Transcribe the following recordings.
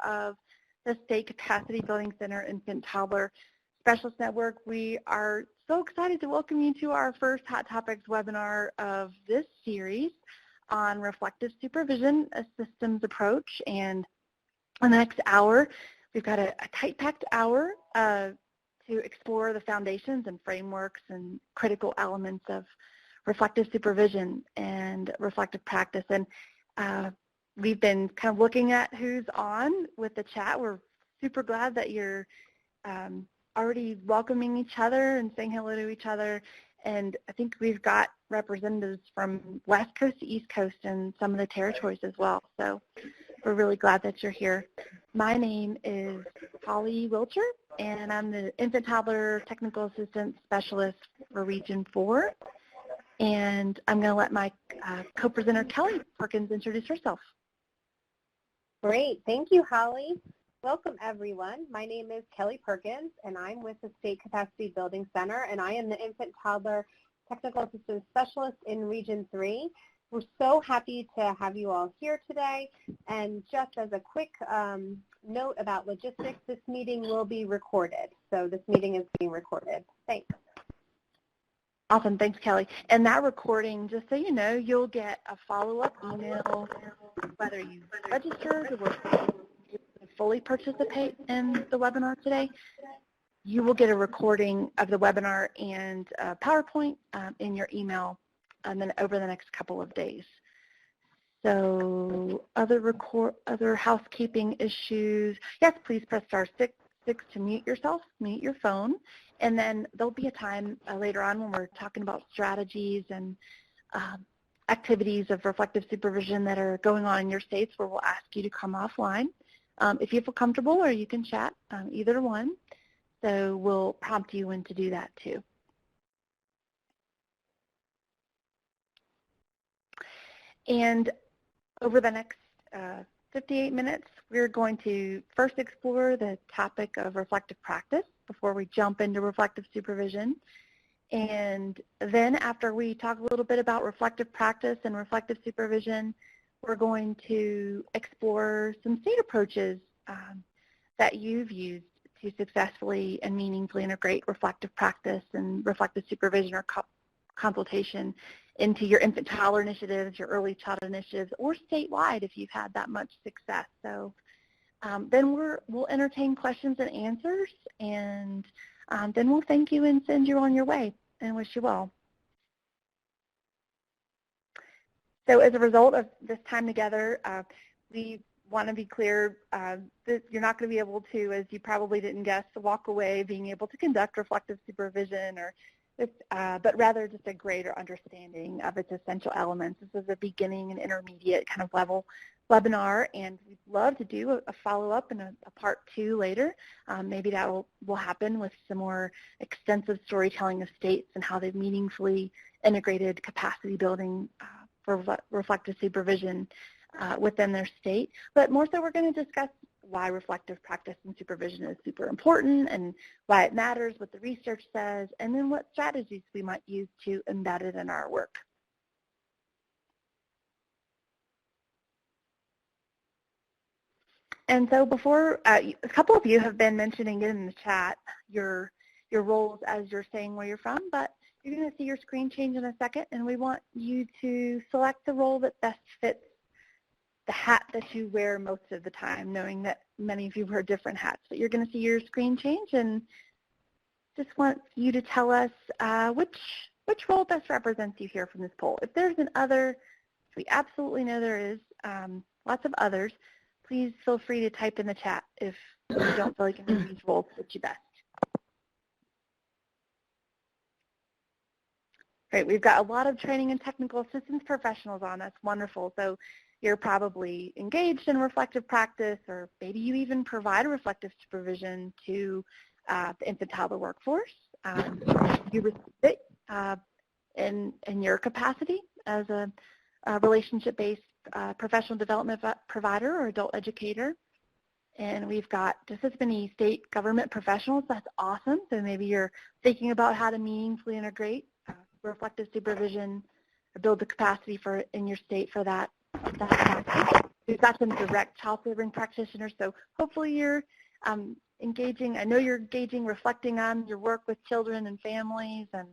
of the State Capacity Building Center Infant Toddler Specialist Network. We are so excited to welcome you to our first Hot Topics webinar of this series on reflective supervision, a systems approach. And in the next hour, we've got a tight-packed hour to explore the foundations and frameworks and critical elements of reflective supervision and reflective practice. And we've been kind of looking at who's on with the chat. We're super glad that you're already welcoming each other and saying hello to each other. And I think we've got representatives from West Coast to East Coast and some of the territories as well. So we're really glad that you're here. My name is Holly Wilcher, and I'm the Infant Toddler Technical Assistant Specialist for Region 4. And I'm going to let my co-presenter, Kelly Perkins, introduce herself. Great. Thank you, Holly. Welcome, everyone. My name is Kelly Perkins, and I'm with the State Capacity Building Center, and I am the Infant Toddler Technical Assistant Specialist in Region 3. We're so happy to have you all here today. And just as a quick note about logistics, this meeting will be recorded. So this meeting is being recorded. Thanks. Awesome. Thanks, Kelly. And that recording, just so you know, you'll get a follow-up email whether you registered or fully participate in the webinar today. You will get a recording of the webinar and PowerPoint in your email and then over the next couple of days. So other housekeeping issues, yes, please press star six to mute yourself, mute your phone, and then there'll be a time later on when we're talking about strategies and activities of reflective supervision that are going on in your states where we'll ask you to come offline. If you feel comfortable, or you can chat, either one. So we'll prompt you when to do that too. And over the next 58 minutes, we're going to first explore the topic of reflective practice before we jump into reflective supervision. And then after we talk a little bit about reflective practice and reflective supervision, we're going to explore some state approaches that you've used to successfully and meaningfully integrate reflective practice and reflective supervision or consultation into your infant toddler initiatives, your early childhood initiatives, or statewide if you've had that much success. So then we'll entertain questions and answers, and then we'll thank you and send you on your way and wish you well. So as a result of this time together, we want to be clear that you're not going to be able to, as you probably didn't guess, walk away being able to conduct reflective supervision, or but rather just a greater understanding of its essential elements. This is a beginning and intermediate kind of level webinar, and we'd love to do a follow-up and a part 2 later. Maybe that will happen with some more extensive storytelling of states and how they've meaningfully integrated capacity building for reflective supervision within their state. But more so, we're going to discuss why reflective practice and supervision is super important and why it matters, what the research says, and then what strategies we might use to embed it in our work. And so before, a couple of you have been mentioning it in the chat, your roles as you're saying where you're from, but you're going to see your screen change in a second, and we want you to select the role that best fits the hat that you wear most of the time, knowing that many of you wear different hats. But you're going to see your screen change, and just want you to tell us which role best represents you here from this poll. If there's an other, we absolutely know there is lots of others, please feel free to type in the chat if you don't feel like any of these roles fit you best. Great, we've got a lot of training and technical assistance professionals on. That's wonderful. So you're probably engaged in reflective practice, or maybe you even provide reflective supervision to the infant toddler workforce. You receive it in your capacity as a relationship-based professional development provider or adult educator. And we've got just as many state government professionals. That's awesome. So maybe you're thinking about how to meaningfully integrate reflective supervision or build the capacity for in your state for that. We've got some direct child favoring practitioners, so hopefully you're engaging. I know you're engaging, reflecting on your work with children and families, and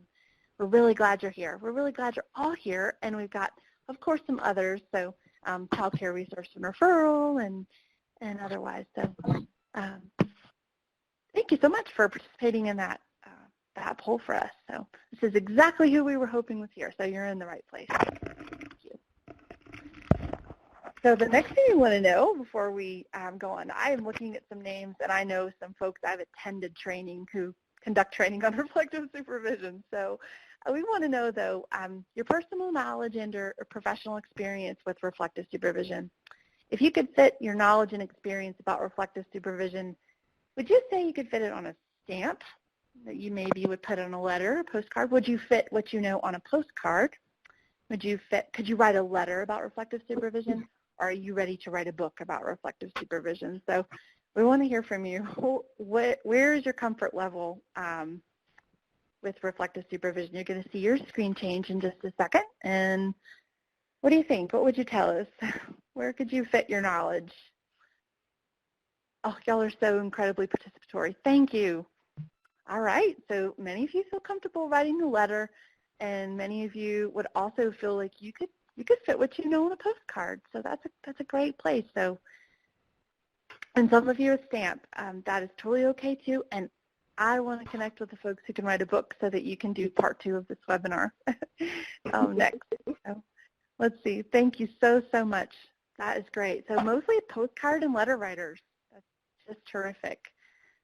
we're really glad you're here. We're really glad you're all here, and we've got, of course, some others, so child care resource and referral and otherwise. So thank you so much for participating in that poll for us. So this is exactly who we were hoping was here, so you're in the right place. Thank you. So the next thing you want to know before we go on, I am looking at some names, and I know some folks I've attended training who conduct training on reflective supervision. So we want to know, though, your personal knowledge and or professional experience with reflective supervision. If you could fit your knowledge and experience about reflective supervision, would you say you could fit it on a stamp that you maybe would put on a letter, a postcard? Would you fit what you know on a postcard? Could you write a letter about reflective supervision? Or are you ready to write a book about reflective supervision? So we want to hear from you. Where is your comfort level with reflective supervision? You're going to see your screen change in just a second. And what do you think? What would you tell us? Where could you fit your knowledge? Oh, y'all are so incredibly participatory. Thank you. All right, so many of you feel comfortable writing a letter, and many of you would also feel like you could fit what you know on a postcard. So that's a great place. So, and some of you a stamp. That is totally okay too. And I want to connect with the folks who can write a book so that you can do part 2 of this webinar next. So let's see. Thank you so much. That is great. So mostly postcard and letter writers. That's just terrific.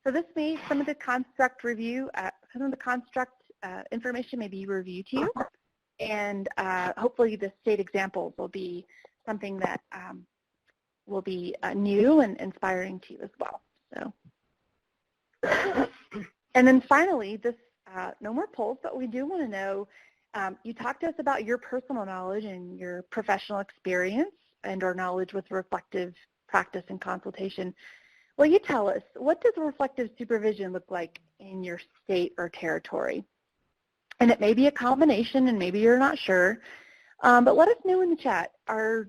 So this may, some of the construct review, some of the construct information may be reviewed to you, and hopefully the state examples will be something that will be new and inspiring to you as well. So, and then finally, this no more polls, but we do want to know, you talked to us about your personal knowledge and your professional experience and or knowledge with reflective practice and consultation. Well, you tell us, what does reflective supervision look like in your state or territory? And it may be a combination, and maybe you're not sure, but let us know in the chat. Do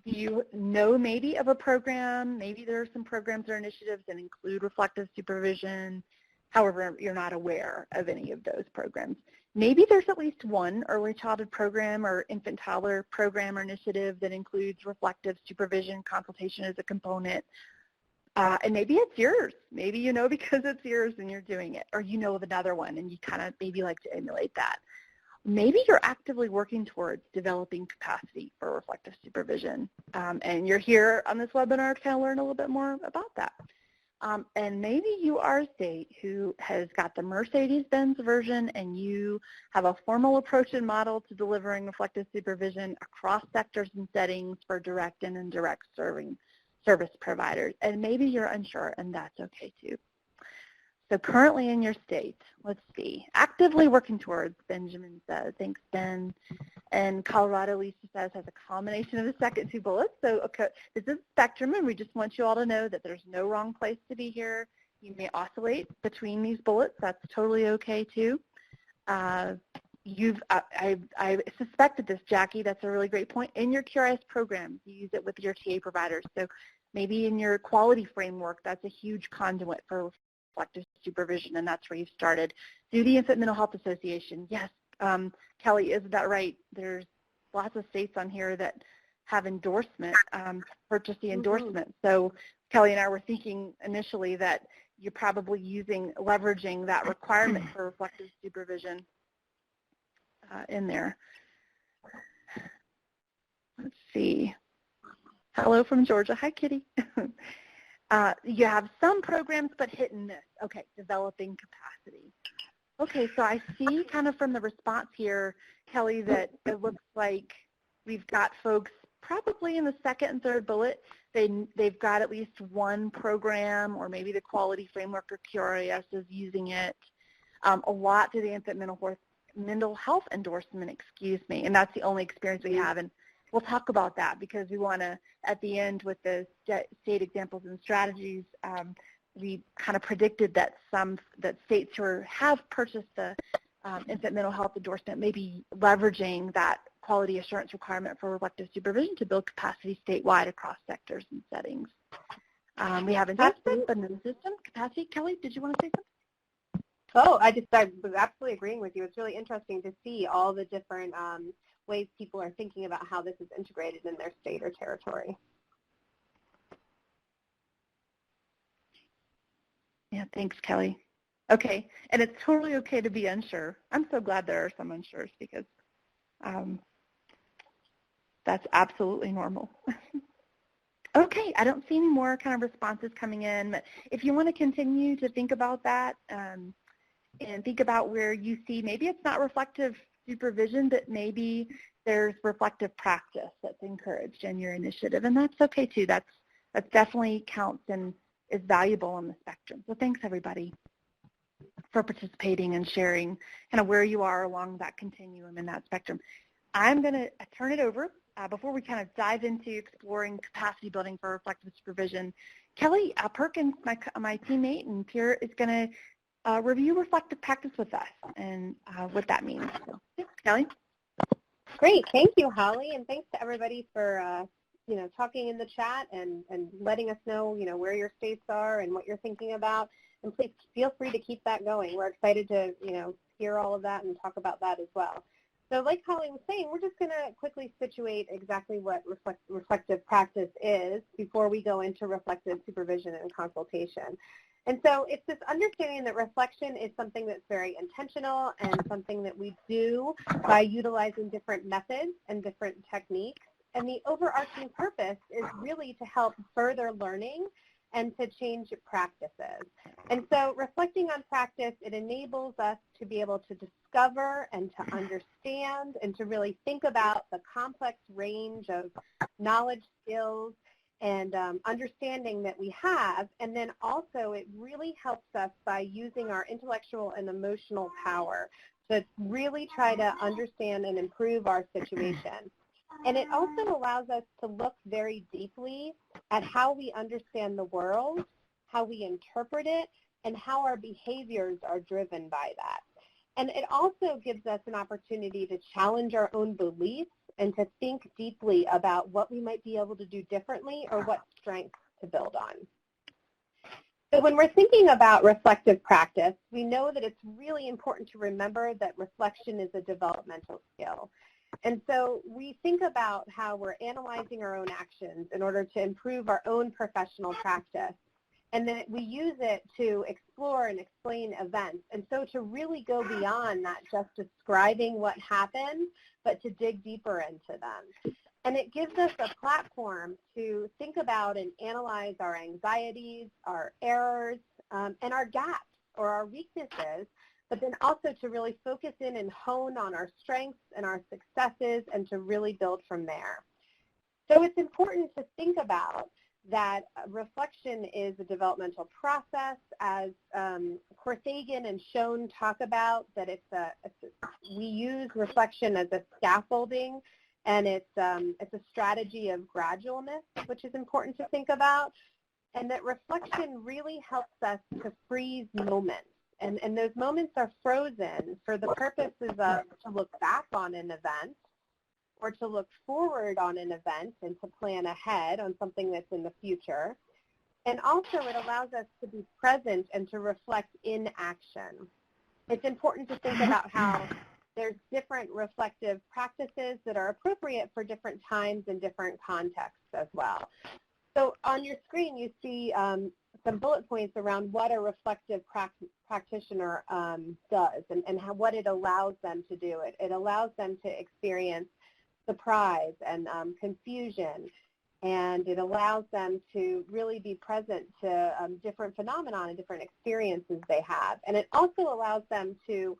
you know maybe of a program? Maybe there are some programs or initiatives that include reflective supervision. However, you're not aware of any of those programs. Maybe there's at least one early childhood program or infant toddler program or initiative that includes reflective supervision consultation as a component. And maybe it's yours. Maybe you know because it's yours and you're doing it, or you know of another one and you kind of maybe like to emulate that. Maybe you're actively working towards developing capacity for reflective supervision, and you're here on this webinar to kind of learn a little bit more about that. And maybe you are a state who has got the Mercedes-Benz version and you have a formal approach and model to delivering reflective supervision across sectors and settings for direct and indirect service providers, and maybe you're unsure, and that's okay too. So currently in your state, let's see, actively working towards, Benjamin says, thanks Ben, and Colorado, Lisa says, has a combination of the second 2 bullets. So okay, this is a spectrum, and we just want you all to know that there's no wrong place to be here. You may oscillate between these bullets. That's totally okay too. I suspected this, Jackie. That's a really great point. In your QRIS program, you use it with your TA providers. So maybe in your quality framework, that's a huge conduit for reflective supervision, and that's where you've started. Through the Infant Mental Health Association, yes, Kelly, isn't that right? There's lots of states on here that have endorsement, purchase the endorsement. So Kelly and I were thinking initially that you're probably leveraging that requirement for reflective supervision in there. Let's see. Hello from Georgia. Hi, Kitty. You have some programs, but hit and miss. Okay, developing capacity. Okay, so I see kind of from the response here, Kelly, that it looks like we've got folks probably in the second and third bullet. They've got at least one program, or maybe the quality framework or QRIS is using it. A lot to the infant mental health endorsement, and that's the only experience we have. And we'll talk about that because we want to, at the end with the state examples and strategies, we kind of predicted that that states who have purchased the infant mental health endorsement may be leveraging that quality assurance requirement for reflective supervision to build capacity statewide across sectors and settings. We have enhancement, but in the system capacity. Kelly, did you want to say something? Oh, I was absolutely agreeing with you. It's really interesting to see all the different ways people are thinking about how this is integrated in their state or territory. Yeah, thanks, Kelly. Okay, and it's totally okay to be unsure. I'm so glad there are some unsures because that's absolutely normal. Okay, I don't see any more kind of responses coming in, but if you want to continue to think about that and think about where you see maybe it's not reflective supervision, but maybe there's reflective practice that's encouraged in your initiative, and that's okay too. That definitely counts and is valuable on the spectrum. So thanks everybody for participating and sharing kind of where you are along that continuum in that spectrum. I'm going to turn it over before we kind of dive into exploring capacity building for reflective supervision. Kelly Perkins, my teammate and peer, is going to review reflective practice with us and what that means. So, thanks, Kelly. Great, thank you, Holly, and thanks to everybody for talking in the chat and letting us know where your states are and what you're thinking about. And please feel free to keep that going. We're excited to hear all of that and talk about that as well. So like Holly was saying, we're just going to quickly situate exactly what reflective practice is before we go into reflective supervision and consultation. And so it's this understanding that reflection is something that's very intentional and something that we do by utilizing different methods and different techniques. And the overarching purpose is really to help further learning and to change practices. And so reflecting on practice, it enables us to be able to discover and to understand and to really think about the complex range of knowledge, skills, and understanding that we have. And then also it really helps us by using our intellectual and emotional power to really try to understand and improve our situation. And it also allows us to look very deeply at how we understand the world, how we interpret it, and how our behaviors are driven by that. And it also gives us an opportunity to challenge our own beliefs and to think deeply about what we might be able to do differently or what strengths to build on. So when we're thinking about reflective practice, we know that it's really important to remember that reflection is a developmental skill. And so we think about how we're analyzing our own actions in order to improve our own professional practice. And then we use it to explore and explain events. And so to really go beyond not just describing what happened, but to dig deeper into them. And it gives us a platform to think about and analyze our anxieties, our errors, and our gaps or our weaknesses, but then also to really focus in and hone on our strengths and our successes and to really build from there. So it's important to think about that reflection is a developmental process, as Corsagan and Schoen talk about, that we use reflection as a scaffolding, and it's a strategy of gradualness, which is important to think about, and that reflection really helps us to freeze moments. And those moments are frozen for the purposes of to look back on an event or to look forward on an event and to plan ahead on something that's in the future. And also it allows us to be present and to reflect in action. It's important to think about how there's different reflective practices that are appropriate for different times and different contexts as well. So on your screen you see some bullet points around what a reflective practitioner does and what it allows them to do. It allows them to experience surprise and confusion, and it allows them to really be present to different phenomena and different experiences they have. And it also allows them to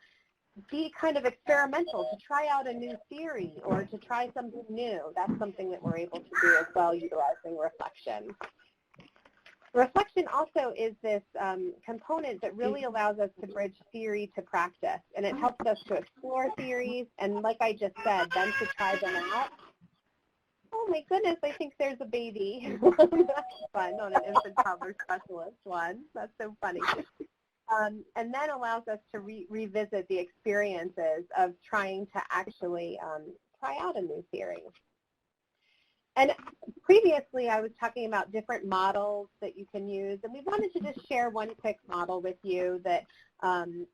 be kind of experimental, to try out a new theory or to try something new. That's something that we're able to do as well, utilizing reflection. Reflection also is this component that really allows us to bridge theory to practice, and it helps us to explore theories and, like I just said, then to try them out. Oh my goodness, I think there's a baby. That's fun on an infant toddler specialist one. That's so funny. And then allows us to revisit the experiences of trying to actually try out a new theory. And previously, I was talking about different models that you can use, and we wanted to just share one quick model with you that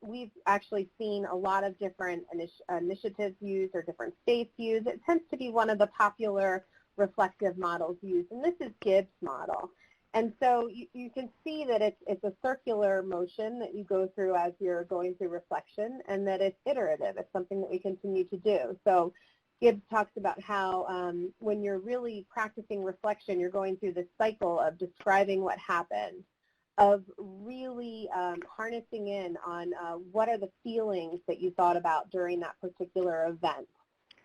we've actually seen a lot of different initiatives used or different states use. It tends to be one of the popular reflective models used, and this is Gibbs Model. And so you can see that it's a circular motion that you go through as you're going through reflection, and that it's iterative. It's something that we continue to do. So Gibbs talks about how when you're really practicing reflection, you're going through this cycle of describing what happened, of really harnessing in on what are the feelings that you thought about during that particular event.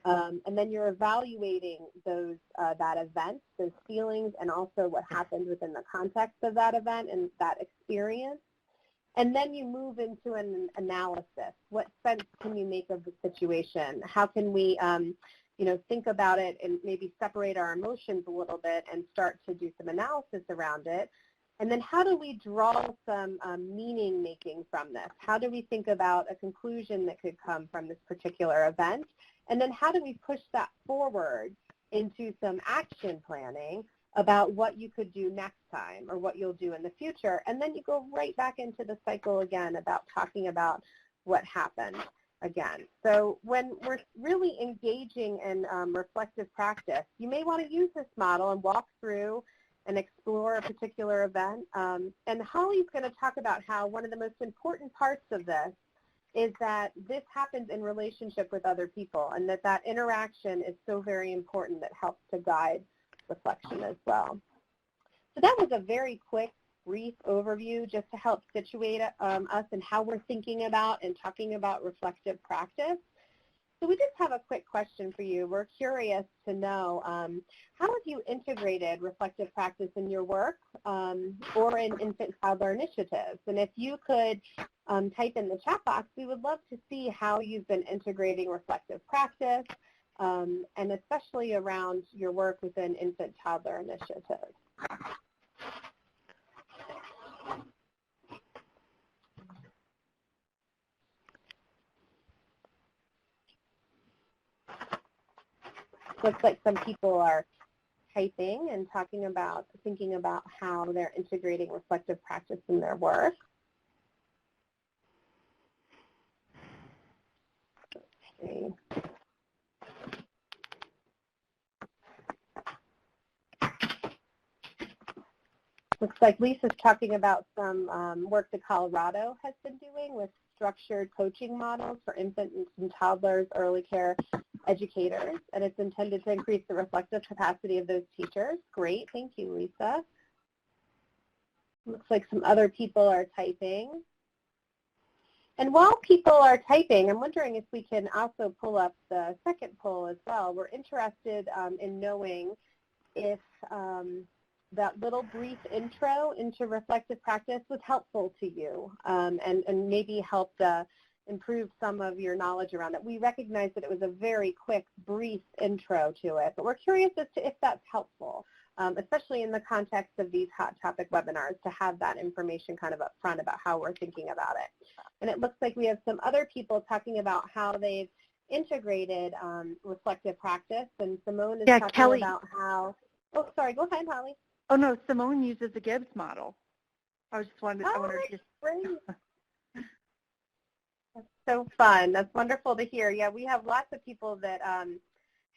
And then you're evaluating those that event, those feelings, and also what happened within the context of that event and that experience. And then you move into an analysis. What sense can you make of the situation? How can we, think about it and maybe separate our emotions a little bit and start to do some analysis around it? And then how do we draw some meaning making from this? How do we think about a conclusion that could come from this particular event? And then how do we push that forward into some action planning about what you could do next time or what you'll do in the future? And then you go right back into the cycle again about talking about what happened again. So when we're really engaging in reflective practice, you may want to use this model and walk through and explore a particular event. And Holly's going to talk about how one of the most important parts of this is that this happens in relationship with other people, and that interaction is so very important that helps to guide reflection as well. So that was a very quick, brief overview just to help situate us and how we're thinking about and talking about reflective practice. So we just have a quick question for you. We're curious to know, how have you integrated reflective practice in your work or in infant toddler initiatives? And if you could type in the chat box, we would love to see how you've been integrating reflective practice, and especially around your work within infant toddler initiatives. Looks like some people are typing and thinking about how they're integrating reflective practice in their work. Let's see. Looks like Lisa's talking about some work that Colorado has been doing with structured coaching models for infants and toddlers, early care educators, and it's intended to increase the reflective capacity of those teachers. Great, thank you, Lisa. Looks like some other people are typing. And while people are typing, I'm wondering if we can also pull up the second poll as well. We're interested in knowing if that little brief intro into reflective practice was helpful to you and maybe helped improve some of your knowledge around it. We recognize that it was a very quick, brief intro to it, but we're curious as to if that's helpful, especially in the context of these hot topic webinars, to have that information kind of up front about how we're thinking about it. And it looks like we have some other people talking about how they've integrated reflective practice, and Simone is talking Kelly. about how, oh, sorry, go ahead, Holly. Oh, no, Simone uses the Gibbs model. I was just wondering. Oh, that's great. That's so fun. That's wonderful to hear. Yeah, we have lots of people that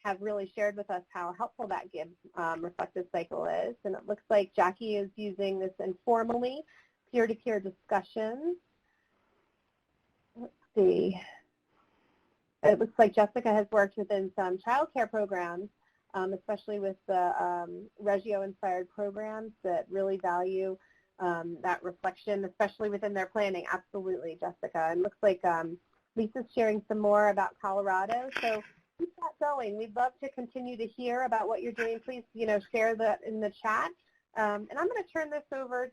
have really shared with us how helpful that Gibbs reflective cycle is. And it looks like Jackie is using this informally, peer-to-peer discussions. Let's see. It looks like Jessica has worked within some child care programs, especially with the Reggio-inspired programs that really value that reflection, especially within their planning. Absolutely, Jessica. And looks like Lisa's sharing some more about Colorado. So keep that going. We'd love to continue to hear about what you're doing. Please, share that in the chat. And I'm going to turn this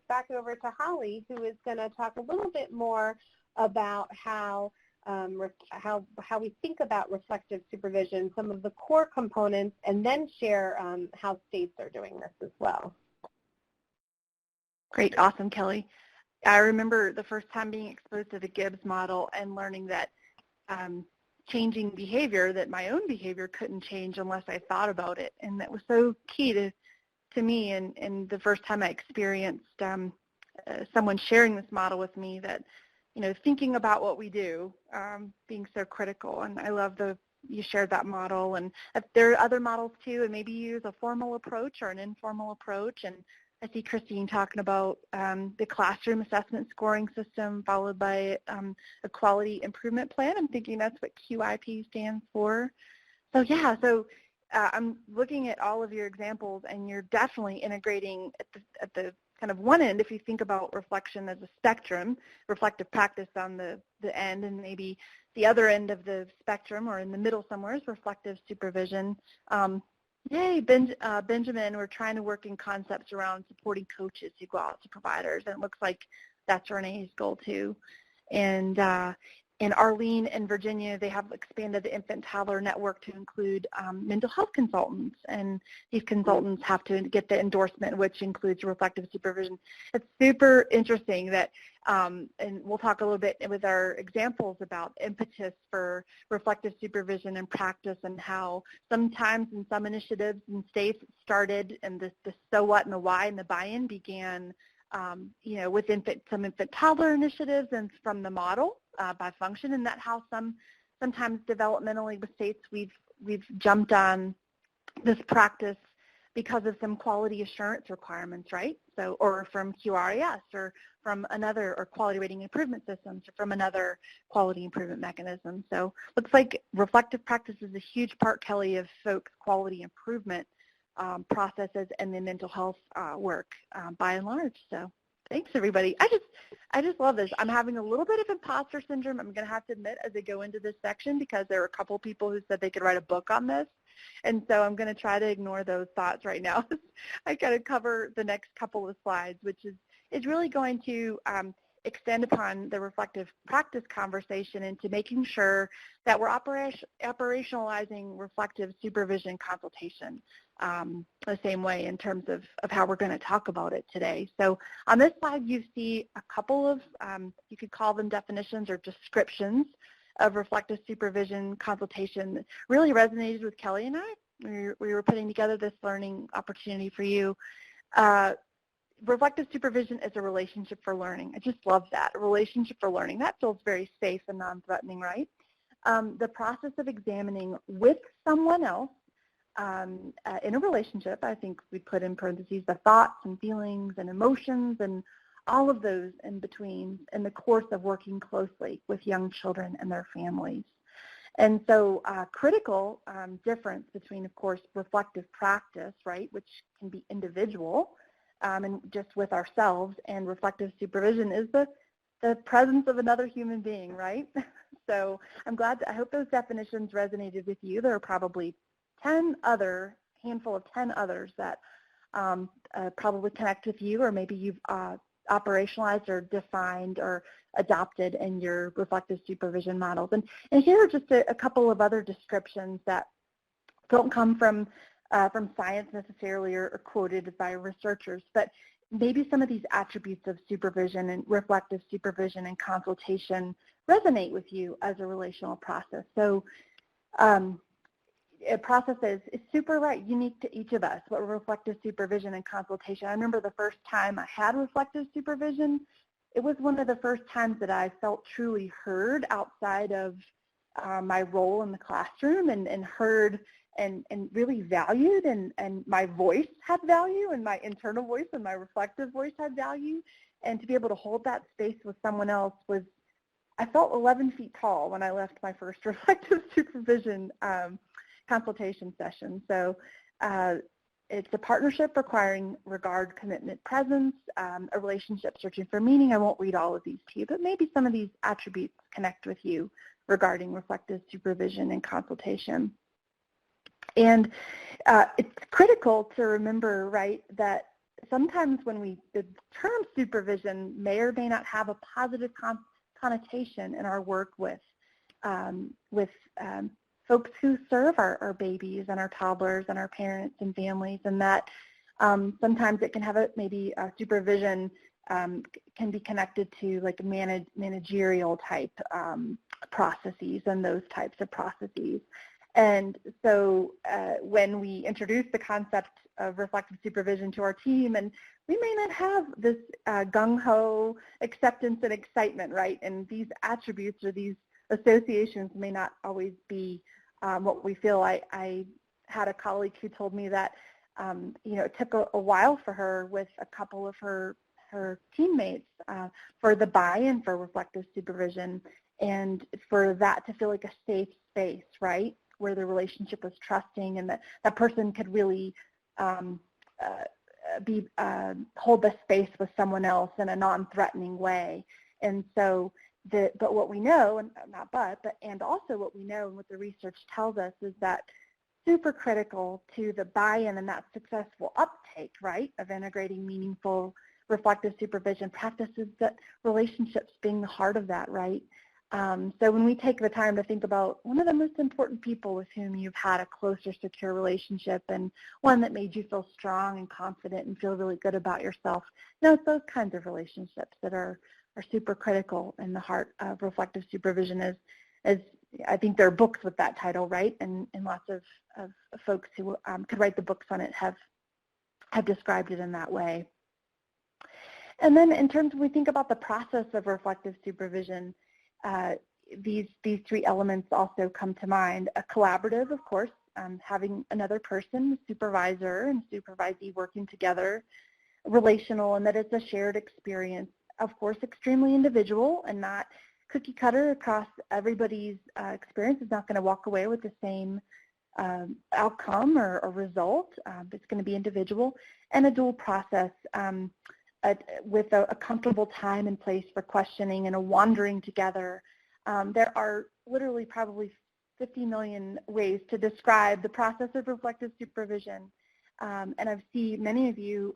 back over to Holly, who is going to talk a little bit more about how we think about reflective supervision, some of the core components, and then share how states are doing this as well. Great, awesome, Kelly. I remember the first time being exposed to the Gibbs model and learning that changing behavior that my own behavior couldn't change unless I thought about it. And that was so key to me. And the first time I experienced someone sharing this model with me, that, thinking about what we do, being so critical. And I love you shared that model. And if there are other models too, and maybe you use a formal approach or an informal approach. And I see Christine talking about the classroom assessment scoring system followed by a quality improvement plan. I'm thinking that's what QIP stands for. So yeah, I'm looking at all of your examples, and you're definitely integrating at the kind of one end. If you think about reflection as a spectrum, reflective practice on the end, and maybe the other end of the spectrum or in the middle somewhere is reflective supervision. Yay, Benjamin, we're trying to work in concepts around supporting coaches who go out to providers, and it looks like that's Renee's goal too. And Arlene and Virginia, they have expanded the infant toddler network to include mental health consultants, and these consultants have to get the endorsement, which includes reflective supervision. It's super interesting that, and we'll talk a little bit with our examples about impetus for reflective supervision and practice, and how sometimes in some initiatives and states it started, and the so what and the why and the buy-in began with some infant toddler initiatives and from the model by function, and that how sometimes developmentally with states we've jumped on this practice because of some quality assurance requirements, right? So, or from QRAS, or from another, or quality rating improvement systems, or from another quality improvement mechanism. So looks like reflective practice is a huge part, Kelly, of folks' quality improvement processes and the mental health work by and large. So thanks, everybody. I just love this. I'm having a little bit of imposter syndrome, I'm going to have to admit, as I go into this section, because there are a couple people who said they could write a book on this. And so I'm going to try to ignore those thoughts right now. I got to cover the next couple of slides, which is really going to extend upon the reflective practice conversation into making sure that we're operationalizing reflective supervision consultation the same way in terms of how we're going to talk about it today. So on this slide, you see a couple of, you could call them definitions or descriptions of reflective supervision consultation that really resonated with Kelly and I. We were putting together this learning opportunity for you. Reflective supervision is a relationship for learning. I just love that, a relationship for learning. That feels very safe and non-threatening, right? The process of examining with someone else in a relationship, I think we put in parentheses the thoughts and feelings and emotions and all of those in between in the course of working closely with young children and their families. And so critical difference between, of course, reflective practice, right, which can be individual and just with ourselves, and reflective supervision is the presence of another human being, right? So I'm glad, I hope those definitions resonated with you. There are probably handful of 10 others that probably connect with you, or maybe you've operationalized or defined or adopted in your reflective supervision models. And here are just a couple of other descriptions that don't come from science necessarily or quoted by researchers, but maybe some of these attributes of supervision and reflective supervision and consultation resonate with you as a relational process. So a process is super unique to each of us, what reflective supervision and consultation. I remember the first time I had reflective supervision, it was one of the first times that I felt truly heard outside of my role in the classroom, and heard and really valued, and my voice had value, and my internal voice and my reflective voice had value. And to be able to hold that space with someone else was, I felt 11 feet tall when I left my first reflective supervision consultation session. So it's a partnership requiring regard, commitment, presence, a relationship searching for meaning. I won't read all of these to you, but maybe some of these attributes connect with you regarding reflective supervision and consultation. And it's critical to remember, right, that sometimes when the term supervision may or may not have a positive connotation in our work with folks who serve our babies and our toddlers and our parents and families, and that sometimes it can have maybe a supervision can be connected to like managerial type processes and those types of processes. And so when we introduce the concept of reflective supervision to our team, and we may not have this gung-ho acceptance and excitement, right? And these attributes or these associations may not always be what we feel. I had a colleague who told me that it took a while for her with a couple of her teammates for the buy-in for reflective supervision and for that to feel like a safe space, right, where the relationship was trusting and that person could really hold the space with someone else in a non-threatening way. And so, but what we know, and not and also what we know and what the research tells us is that super critical to the buy-in and that successful uptake, right, of integrating meaningful reflective supervision practices, that relationships being the heart of that, right? So when we take the time to think about one of the most important people with whom you've had a close or secure relationship and one that made you feel strong and confident and feel really good about yourself, it's those kinds of relationships that are super critical in the heart of reflective supervision. As I think there are books with that title, right? And lots of folks who could write the books on it have described it in that way. And then in terms of when we think about the process of reflective supervision, these three elements also come to mind. A collaborative, of course, having another person, supervisor and supervisee working together, relational, and that it's a shared experience. Of course, extremely individual and not cookie cutter across everybody's experience. Is not going to walk away with the same outcome or result. It's going to be individual. And a dual process with a comfortable time and place for questioning and a wandering together. There are literally probably 50 million ways to describe the process of reflective supervision. And I've seen many of you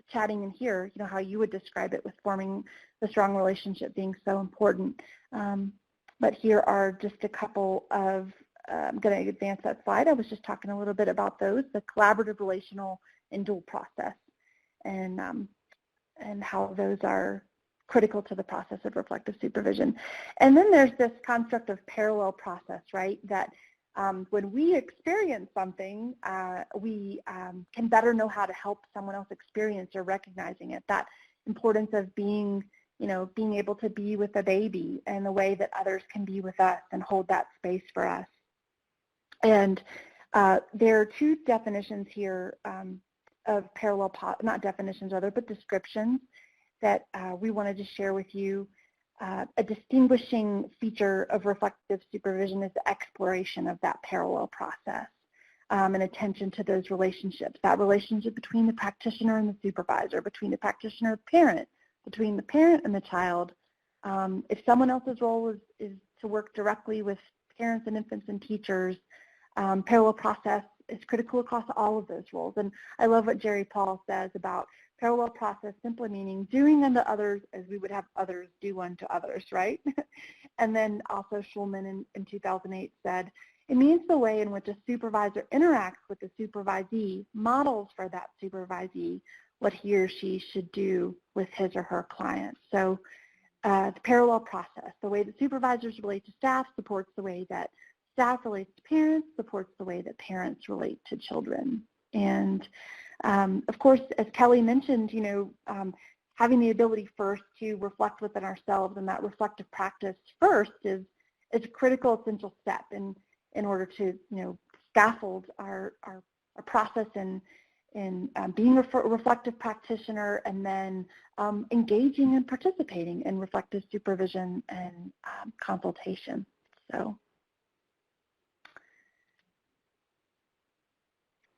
chatting in here, how you would describe it with forming the strong relationship being so important. But here are just a couple of, I'm going to advance that slide. I was just talking a little bit about those, the collaborative, relational, and dual process, and how those are critical to the process of reflective supervision. And then there's this concept of parallel process, right, that when we experience something, we can better know how to help someone else experience or recognizing it. That importance of being able to be with a baby in the way that others can be with us and hold that space for us. And there are two definitions here of parallel, not definitions rather, but descriptions that we wanted to share with you. A distinguishing feature of reflective supervision is the exploration of that parallel process and attention to those relationships, that relationship between the practitioner and the supervisor, between the practitioner and the parent, between the parent and the child. If someone else's role is to work directly with parents and infants and teachers, parallel process is critical across all of those roles. And I love what Jerry Paul says about parallel process simply meaning doing unto others as we would have others do unto others, right? And then also Schulman in 2008 said, it means the way in which a supervisor interacts with the supervisee models for that supervisee what he or she should do with his or her clients. So the parallel process, the way that supervisors relate to staff supports the way that staff relates to parents, supports the way that parents relate to children. And of course, as Kelly mentioned, having the ability first to reflect within ourselves, and that reflective practice first is a critical, essential step in order to, scaffold our process in being a reflective practitioner, and then engaging and participating in reflective supervision and consultation. So.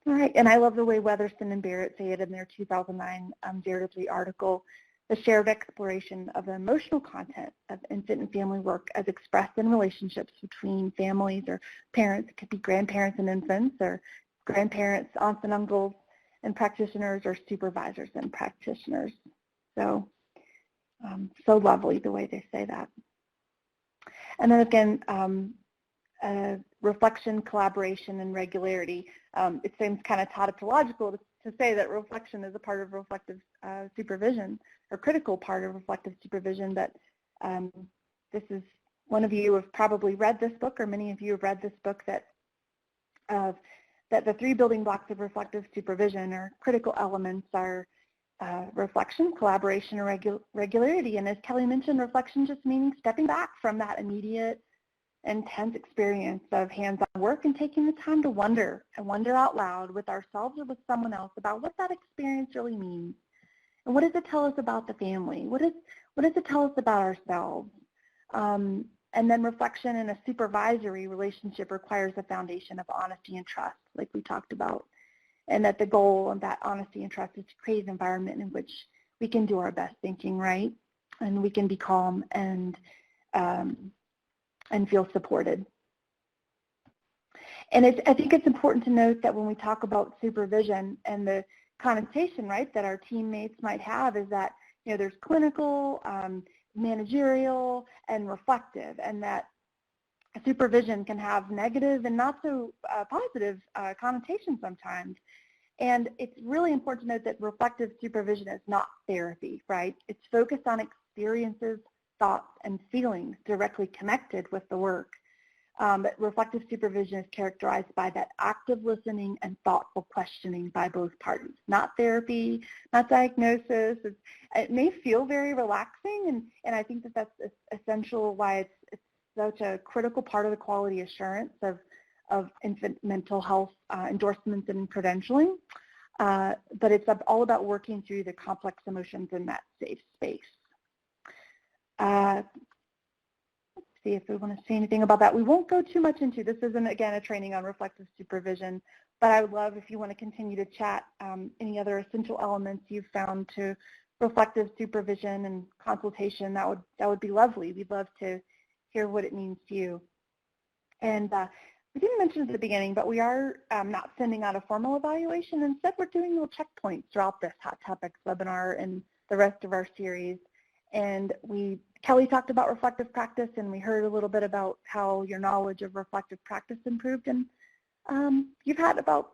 All right, and I love the way Weatherston and Barrett say it in their 2009 Zero to 3 article, the shared exploration of the emotional content of infant and family work as expressed in relationships between families or parents. It could be grandparents and infants, or grandparents, aunts and uncles and practitioners, or supervisors and practitioners. So, so lovely the way they say that. And then again, reflection, collaboration, and regularity. It seems kind of tautological to say that reflection is a part of reflective supervision, or critical part of reflective supervision. But this is, one of you have probably read this book, or many of you have read this book, that the 3 building blocks of reflective supervision, or critical elements, are reflection, collaboration, and regularity. And as Kelly mentioned, reflection just meaning stepping back from that immediate, intense experience of hands-on work and taking the time to wonder out loud with ourselves or with someone else about what that experience really means. And what does it tell us about the family? What does it tell us about ourselves? And then reflection in a supervisory relationship requires a foundation of honesty and trust, like we talked about. And that the goal of that honesty and trust is to create an environment in which we can do our best thinking, right? And we can be calm and feel supported. And I think it's important to note that when we talk about supervision, and the connotation, right, that our teammates might have is that, you know, there's clinical, managerial, and reflective, and that supervision can have negative and not so positive connotations sometimes. And it's really important to note that reflective supervision is not therapy, right? It's focused on experiences, thoughts, and feelings directly connected with the work. But reflective supervision is characterized by that active listening and thoughtful questioning by both parties. Not therapy, not diagnosis. It may feel very relaxing, and I think that that's essential why it's such a critical part of the quality assurance of infant mental health endorsements and credentialing. But it's all about working through the complex emotions in that safe space. Let's see if we want to say anything about that. We won't go too much into this. Isn't, again, a training on reflective supervision, but I would love if you want to continue to chat any other essential elements you've found to reflective supervision and consultation. That would be lovely. We'd love to hear what it means to you. And we didn't mention at the beginning, but we are not sending out a formal evaluation. Instead, we're doing little checkpoints throughout this Hot Topics webinar and the rest of our series. And Kelly talked about reflective practice, and we heard a little bit about how your knowledge of reflective practice improved. And you've had about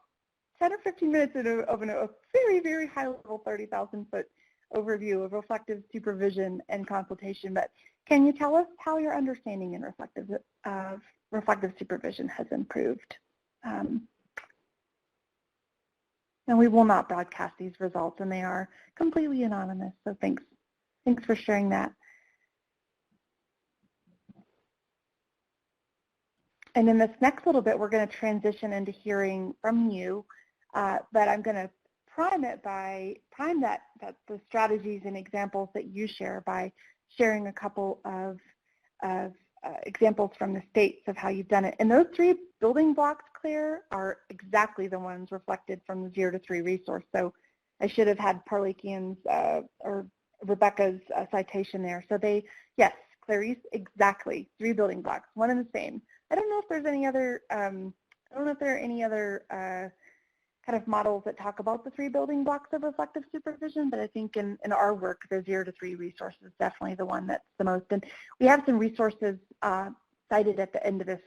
10 or 15 minutes of a very, very high-level 30,000-foot overview of reflective supervision and consultation. But can you tell us how your understanding in reflective supervision has improved? And we will not broadcast these results, and they are completely anonymous, so thanks for sharing that. And in this next little bit, we're going to transition into hearing from you, but I'm going to prime the strategies and examples that you share by sharing a couple of examples from the states of how you've done it. And those 3 building blocks, Claire, are exactly the ones reflected from the 0 to 3 resource. So I should have had Parlikian's or Rebecca's citation there. So yes, Clarice, exactly, 3 building blocks, one and the same. I don't know if there's any other, kind of models that talk about the 3 building blocks of reflective supervision, but I think in our work, the 0 to 3 resource is definitely the one that's the most. And we have some resources cited at the end of this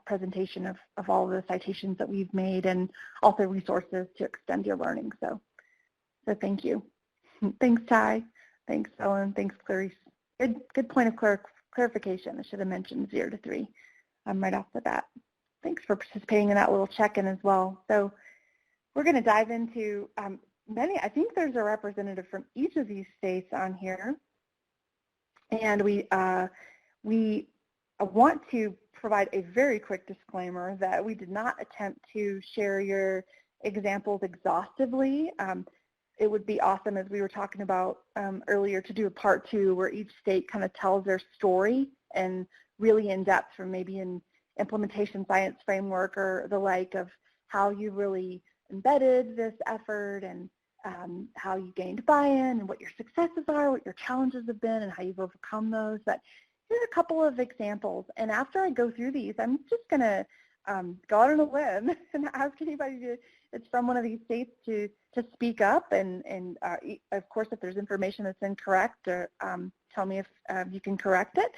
presentation of all of the citations that we've made, and also resources to extend your learning. So thank you. Thanks, Ty. Thanks, Ellen. Thanks, Clarice. Good point of clarification. I should have mentioned 0 to 3 right off the bat. Thanks for participating in that little check-in as well. So we're going to dive into I think there's a representative from each of these states on here. And we want to provide a very quick disclaimer that we did not attempt to share your examples exhaustively. It would be awesome, as we were talking about earlier, to do a part 2 where each state kind of tells their story and really in depth from maybe an implementation science framework or the like of how you really embedded this effort and how you gained buy-in and what your successes are, what your challenges have been, and how you've overcome those. But here's a couple of examples. And after I go through these, I'm just going to go out on a limb and ask anybody that's from one of these states to speak up. And of course, if there's information that's incorrect, tell me if you can correct it.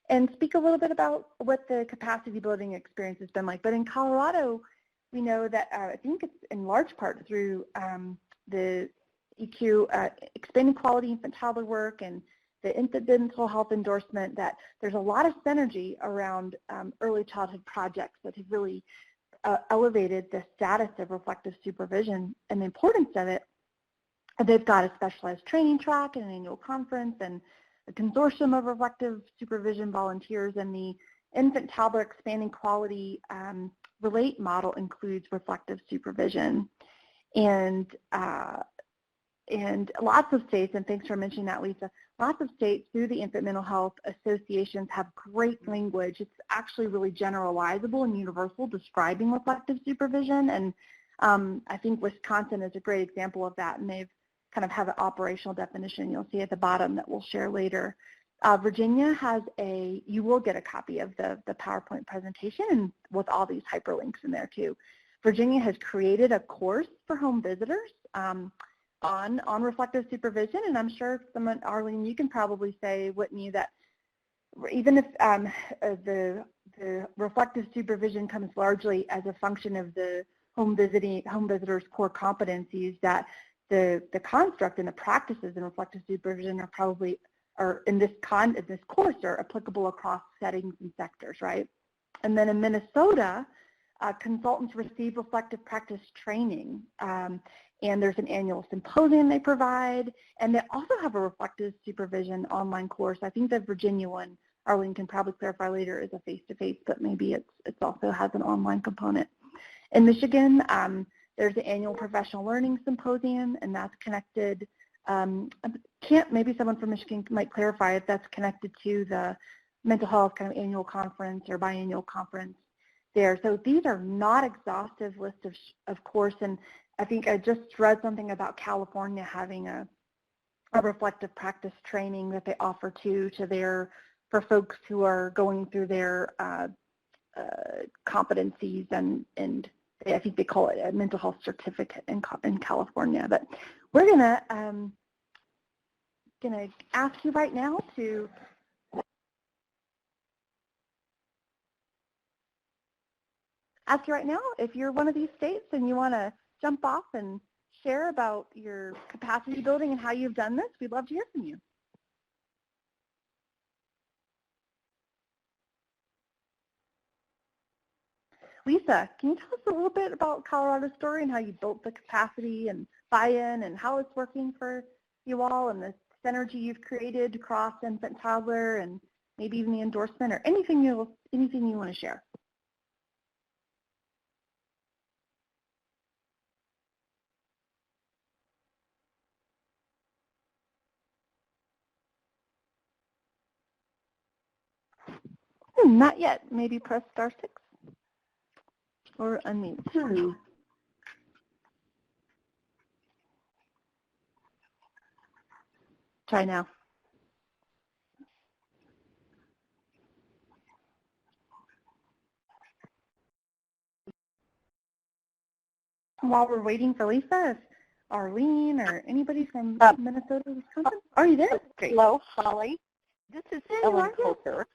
And speak a little bit about what the capacity building experience has been like. But in Colorado, we know that I think it's in large part through the EQ, expanding quality infant toddler work, and the infant mental health endorsement, that there's a lot of synergy around early childhood projects that have really elevated the status of reflective supervision and the importance of it. And they've got a specialized training track and an annual conference and a consortium of reflective supervision volunteers, and the infant toddler expanding quality relate model includes reflective supervision. And lots of states, and thanks for mentioning that, Lisa, lots of states through the infant mental health associations have great language. It's actually really generalizable and universal describing reflective supervision, and I think Wisconsin is a great example of that, and they've kind of have an operational definition you'll see at the bottom that we'll share later. Virginia has you will get a copy of the PowerPoint presentation and with all these hyperlinks in there too. Virginia has created a course for home visitors on reflective supervision, and I'm sure someone, Arlene, you can probably say, wouldn't you, that even if the reflective supervision comes largely as a function of the home visitors' core competencies, that the construct and the practices in reflective supervision are probably, or in this course, are applicable across settings and sectors, right? And then in Minnesota, consultants receive reflective practice training, and there's an annual symposium they provide, and they also have a reflective supervision online course. I think the Virginia one, Arlene can probably clarify later, is a face-to-face, but maybe it also has an online component. In Michigan, there's the annual professional learning symposium, and that's connected. Maybe someone from Michigan might clarify if that's connected to the mental health kind of annual conference or biannual conference there. So these are not exhaustive lists of course, and I think I just read something about California having a reflective practice training that they offer for folks who are going through their competencies, and I think they call it a mental health certificate in California. But we're gonna ask you right now if you're one of these states and you want to jump off and share about your capacity building and how you've done this. We'd love to hear from you. Lisa, can you tell us a little bit about Colorado's story and how you built the capacity and buy-in and how it's working for you all, and the synergy you've created across infant toddler and maybe even the endorsement, or anything you want to share? Not yet. Maybe press *6 or unmute. Try now. While we're waiting for Lisa, if Arlene or anybody from Minnesota, Wisconsin, are you there? Great. Hello, Holly. This is Ellen Coker.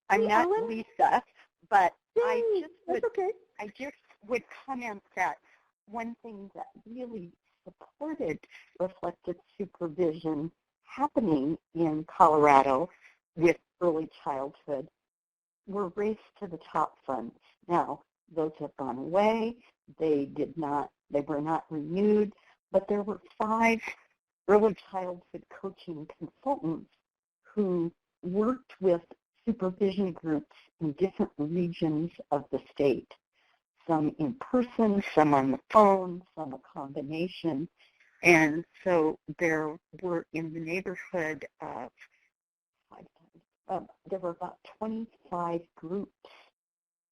I'm not Ellen. Lisa, but Yay, I just would comment that one thing that really supported reflective supervision happening in Colorado with early childhood were Race to the Top funds. Now, those have gone away. They were not renewed, but there were 5 early childhood coaching consultants who worked with supervision groups in different regions of the state, some in person, some on the phone, some a combination. And so there were in the neighborhood of, there were about 25 groups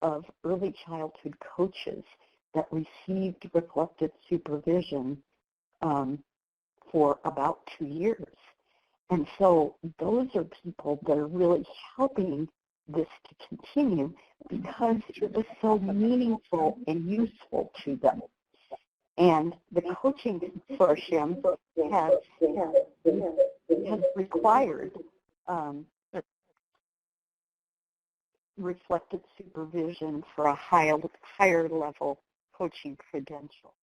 of early childhood coaches that received reflective supervision for about 2 years. And so those are people that are really helping this to continue because it was so meaningful and useful to them. And the coaching consortium has required reflective supervision for a higher level coaching credential.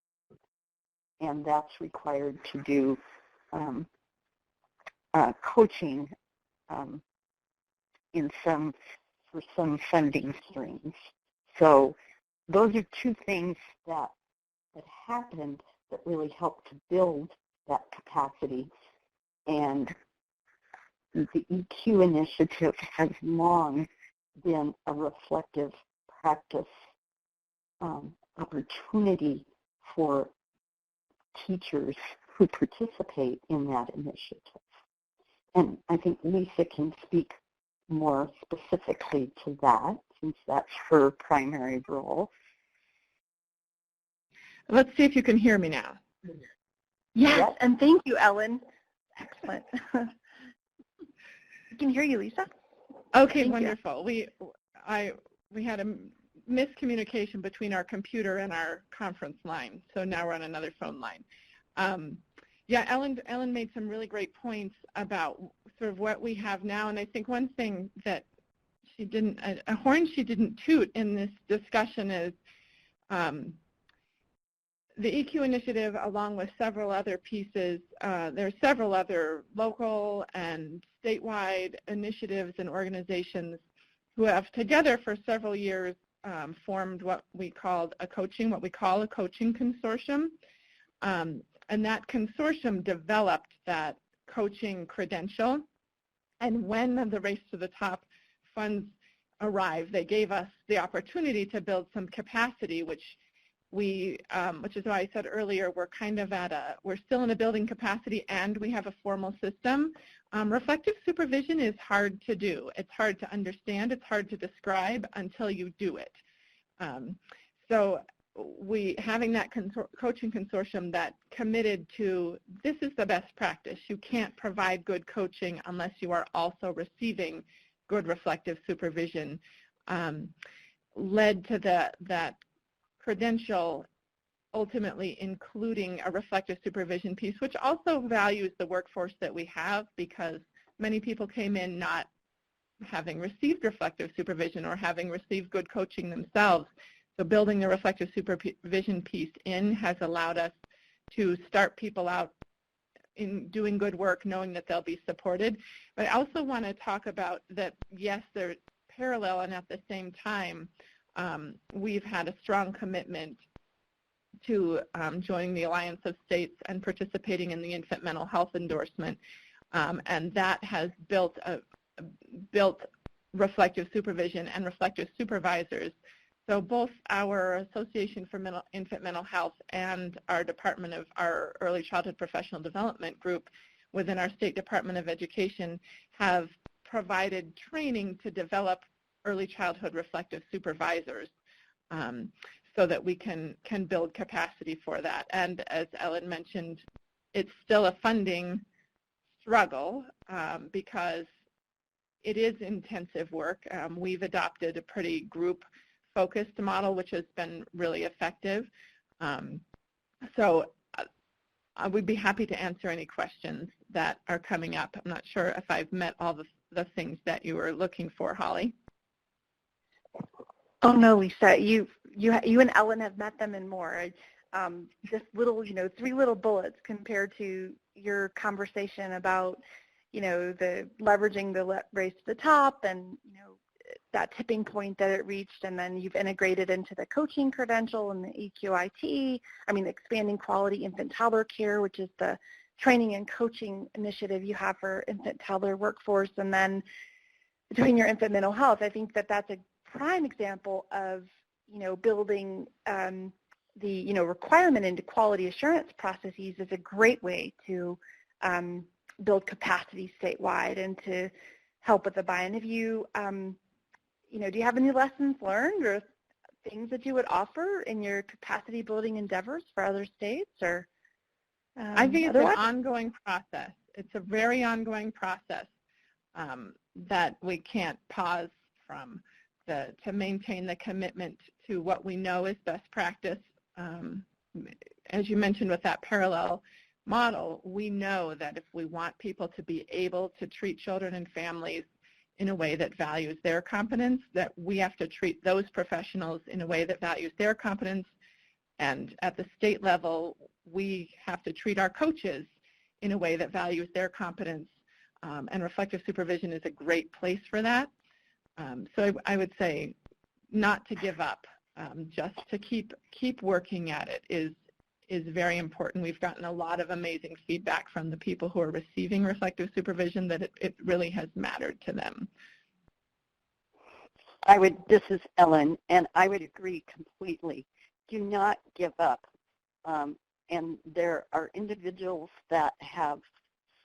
and that's required to do coaching for some funding streams. So those are two things that happened that really helped to build that capacity. And the EQ initiative has long been a reflective practice opportunity for teachers who participate in that initiative. And I think Lisa can speak more specifically to that, since that's her primary role. Let's see if you can hear me now. Yes, Yep. and thank you, Ellen. Excellent. We can hear you, Lisa. Okay, Thank wonderful. We had a miscommunication between our computer and our conference line, so now we're on another phone line. Yeah, Ellen made some really great points about sort of what we have now, and I think one thing that a horn she didn't toot in this discussion is the EQ initiative, along with several other pieces. There are several other local and statewide initiatives and organizations who have together for several years formed what we call a coaching consortium. And that consortium developed that coaching credential. And when the Race to the Top funds arrived, they gave us the opportunity to build some capacity, which is why I said earlier, we're still in a building capacity and we have a formal system. Reflective supervision is hard to do. It's hard to understand. It's hard to describe until you do it. So having that coaching consortium that committed to this is the best practice. You can't provide good coaching unless you are also receiving good reflective supervision, led to that credential ultimately including a reflective supervision piece, which also values the workforce that we have, because many people came in not having received reflective supervision or having received good coaching themselves. So building the reflective supervision piece in has allowed us to start people out in doing good work, knowing that they'll be supported. But I also want to talk about that, yes, they're parallel, and at the same time, we've had a strong commitment to joining the Alliance of States and participating in the infant mental health endorsement, and that has built reflective supervision and reflective supervisors. So both our Association for Infant Mental Health and our Early Childhood Professional Development group within our State Department of Education have provided training to develop early childhood reflective supervisors, so that we can build capacity for that. And as Ellen mentioned, it's still a funding struggle because it is intensive work. We've adopted a pretty group-focused model, which has been really effective. So I would be happy to answer any questions that are coming up. I'm not sure if I've met all the things that you were looking for, Holly. Oh no, Lisa, you and Ellen have met them and more. Just little, 3 little bullets compared to your conversation about, the leveraging the race to the top and, that tipping point that it reached, and then you've integrated into the coaching credential and the EQIT, expanding quality infant toddler care, which is the training and coaching initiative you have for infant toddler workforce, and then between your infant mental health. I think that's a prime example of, building the, requirement into quality assurance processes is a great way to build capacity statewide and to help with the buy-in. Have you, do you have any lessons learned or things that you would offer in your capacity building endeavors for other states? Or I think it's an ongoing process. It's a very ongoing process that we can't pause from to maintain the commitment to what we know is best practice. As you mentioned with that parallel model, we know that if we want people to be able to treat children and families in a way that values their competence, that we have to treat those professionals in a way that values their competence. And at the state level, we have to treat our coaches in a way that values their competence, and reflective supervision is a great place for that. So I would say not to give up, just to keep working at it is very important. We've gotten a lot of amazing feedback from the people who are receiving reflective supervision that it really has mattered to them. This is Ellen, and I would agree completely. Do not give up. And there are individuals that have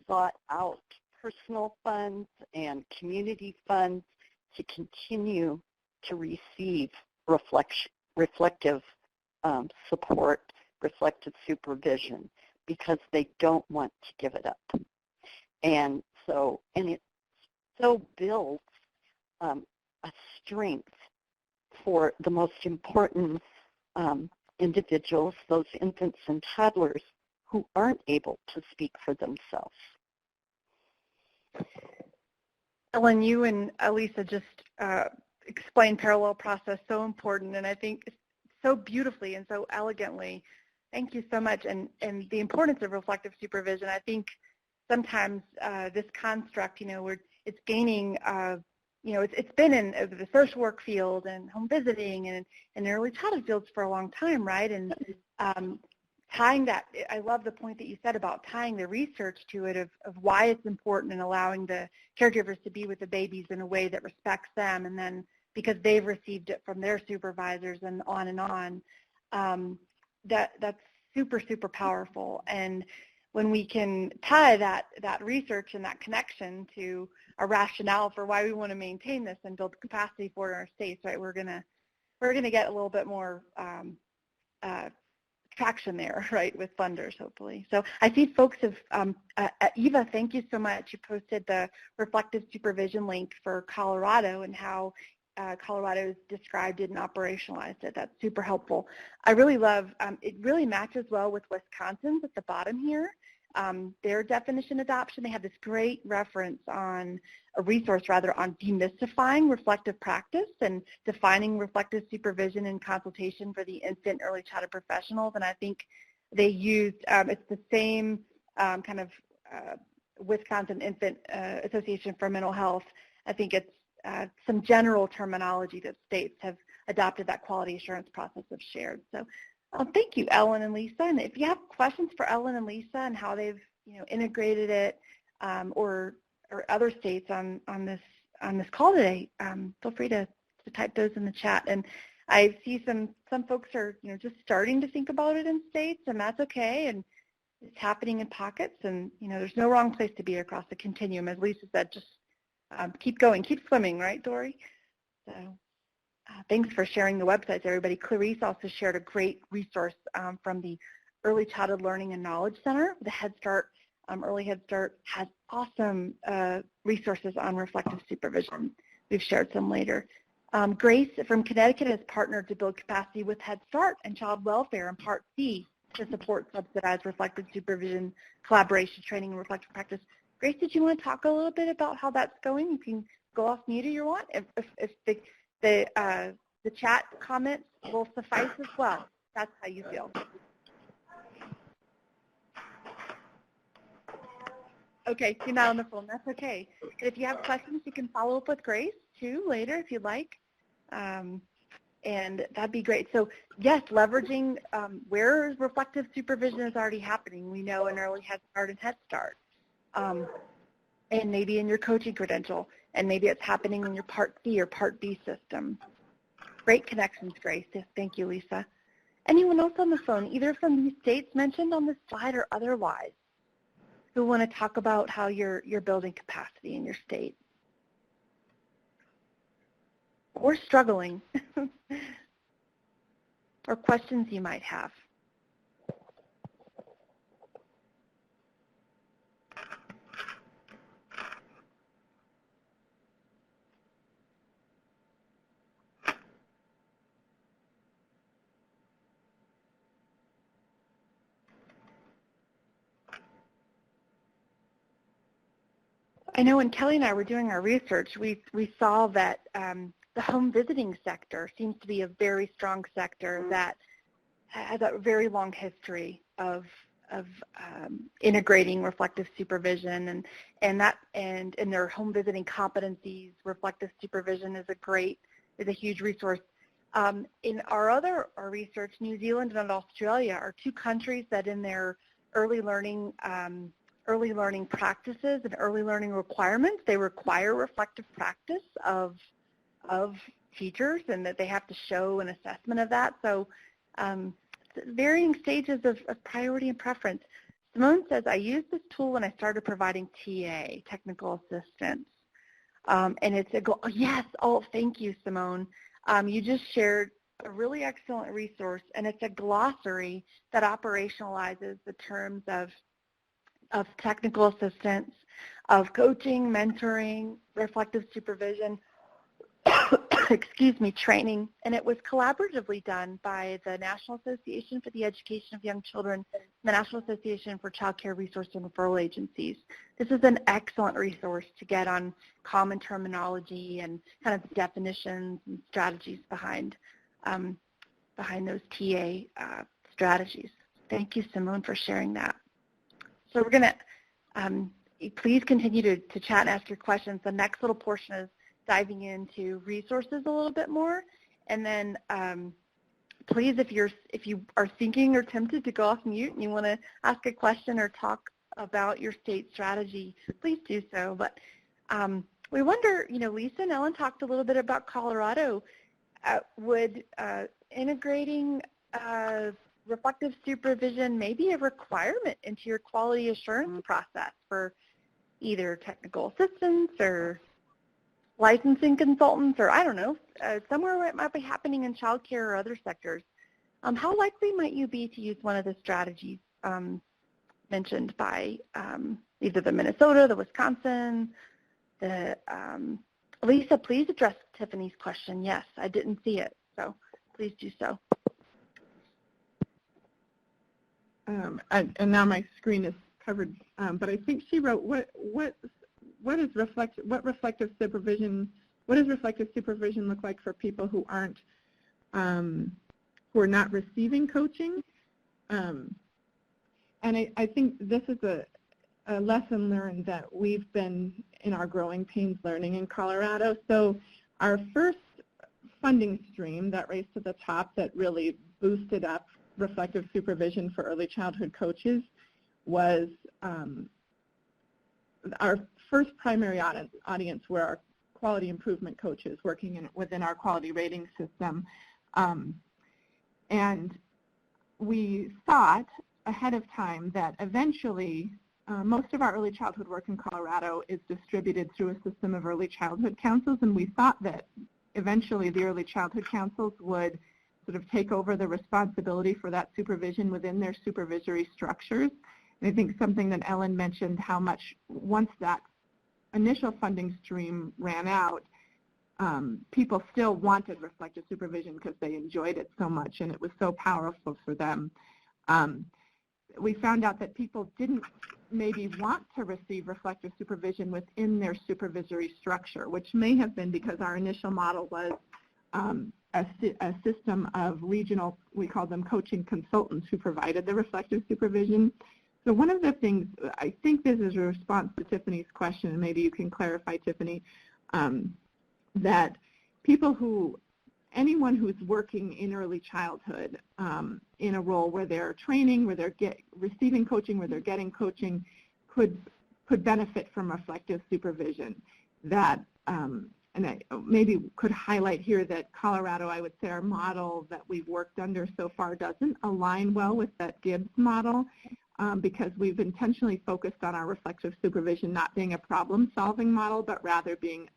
sought out personal funds and community funds to continue to receive reflective support, reflective supervision, because they don't want to give it up. And it so builds a strength for the most important individuals, those infants and toddlers who aren't able to speak for themselves. Ellen, you and Elisa just explained parallel process so important, and I think so beautifully and so elegantly. Thank you so much. And the importance of reflective supervision, I think sometimes this construct, where it's gaining, it's been in the social work field and home visiting and in early childhood fields for a long time, right? And tying that, I love the point that you said about tying the research to it of why it's important and allowing the caregivers to be with the babies in a way that respects them, and then because they've received it from their supervisors and on, that's super, super powerful. And when we can tie that research and that connection to a rationale for why we want to maintain this and build capacity for it in our states, right, we're gonna get a little bit more traction there, right, with funders, hopefully. So I see folks have, Eva, thank you so much. You posted the reflective supervision link for Colorado and how Colorado has described it and operationalized it. That's super helpful. I really love, it really matches well with Wisconsin's at the bottom here. Their definition adoption, they have this great reference on a resource rather on demystifying reflective practice and defining reflective supervision and consultation for the infant early childhood professionals. And I think they used, it's the same kind of Wisconsin Infant Association for Mental Health. I think it's some general terminology that states have adopted that quality assurance process have shared. So thank you, Ellen and Lisa. And if you have questions for Ellen and Lisa and how they've integrated it or other states on this call today, feel free to type those in the chat. And I see some folks are just starting to think about it in states, and that's okay. And it's happening in pockets, and there's no wrong place to be across the continuum. As Lisa said, just keep going, keep swimming, right, Dory? So thanks for sharing the websites, everybody. Clarice also shared a great resource from the Early Childhood Learning and Knowledge Center. The Head Start, Early Head Start has awesome resources on reflective supervision. We've shared some later. Grace from Connecticut has partnered to build capacity with Head Start and Child Welfare in Part C to support subsidized reflective supervision, collaboration, training, and reflective practice. Grace, did you want to talk a little bit about how that's going? You can go off mute if you want. If the chat comments will suffice as well. That's how you feel. Okay, you're not on the phone. That's okay. And if you have questions, you can follow up with Grace, too, later if you'd like. And that'd be great. So, yes, leveraging where reflective supervision is already happening. We know in Early Head Start and Head Start. And maybe in your coaching credential, and maybe it's happening in your Part C or Part B system. Great connections, Grace. Yes, thank you, Lisa. Anyone else on the phone, either from these states mentioned on this slide or otherwise, who want to talk about how you're building capacity in your state? Or struggling, or questions you might have. I know when Kelly and I were doing our research, we saw that the home visiting sector seems to be a very strong sector that has a very long history of integrating reflective supervision, and in their home visiting competencies, reflective supervision is a huge resource. In our research, New Zealand and Australia are two countries that in their early learning practices and early learning requirements, they require reflective practice of teachers, and that they have to show an assessment of that. So varying stages of priority and preference. Simone says, I used this tool when I started providing TA, technical assistance. And it's a goal. Oh, yes. Oh, thank you, Simone. You just shared a really excellent resource, and it's a glossary that operationalizes the terms of technical assistance, of coaching, mentoring, reflective supervision, excuse me, training, and it was collaboratively done by the National Association for the Education of Young Children, the National Association for Child Care Resource and Referral Agencies. This is an excellent resource to get on common terminology and kind of the definitions and strategies behind those TA strategies. Thank you, Simone, for sharing that. So we're going to, please continue to chat and ask your questions. The next little portion is diving into resources a little bit more, and then please, if you are thinking or tempted to go off mute and you want to ask a question or talk about your state strategy, please do so. But we wonder, Lisa and Ellen talked a little bit about Colorado. Would integrating reflective supervision may be a requirement into your quality assurance process for either technical assistants or licensing consultants, or I don't know, somewhere where it might be happening in child care or other sectors? How likely might you be to use one of the strategies mentioned by either the Minnesota, the Wisconsin, the Lisa, please address Tiffany's question. Yes, I didn't see it, so please do so. And now my screen is covered, but I think she wrote, what does reflective supervision look like for people who aren't who are not receiving coaching? And I think this is a lesson learned that we've been in our Growing Pains learning in Colorado. So our first funding stream, that race to the top that really boosted up reflective supervision for early childhood coaches, was our first primary audience were our quality improvement coaches working within our quality rating system. And we thought ahead of time that eventually most of our early childhood work in Colorado is distributed through a system of early childhood councils, and we thought that eventually the early childhood councils would sort of take over the responsibility for that supervision within their supervisory structures. And I think something that Ellen mentioned, how much once that initial funding stream ran out, people still wanted reflective supervision because they enjoyed it so much and it was so powerful for them. We found out that people didn't maybe want to receive reflective supervision within their supervisory structure, which may have been because our initial model was a system of regional, we call them coaching consultants, who provided the reflective supervision. So one of the things, I think this is a response to Tiffany's question, and maybe you can clarify, Tiffany, that anyone who's working in early childhood in a role where they're training, where they're receiving coaching, where they're getting coaching, could benefit from reflective supervision. That, and I maybe could highlight here that Colorado, I would say our model that we've worked under so far doesn't align well with that Gibbs model, because we've intentionally focused on our reflective supervision not being a problem-solving model, but rather being